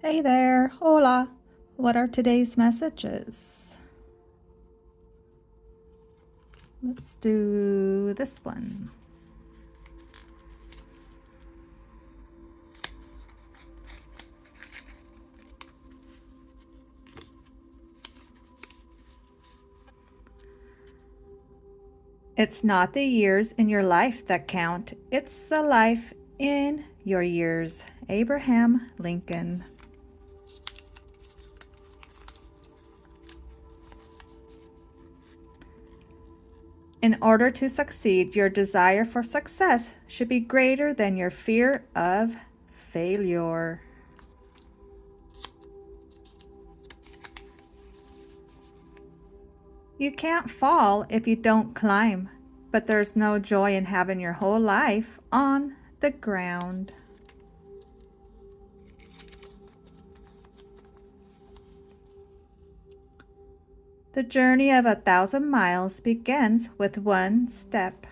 Hey there, hola. What are today's messages? Let's do this one. It's not the years in your life that count, it's the life in your years. Abraham Lincoln. In order to succeed, your desire for success should be greater than your fear of failure. You can't fall if you don't climb, but there's no joy in having your whole life on the ground. The journey of 1,000 miles begins with one step.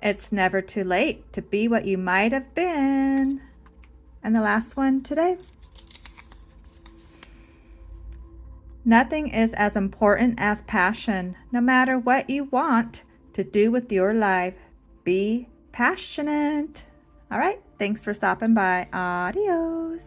It's never too late to be what you might have been. And the last one today. Nothing is as important as passion. No matter what you want to do with your life, be passionate. All right, thanks for stopping by. Adios.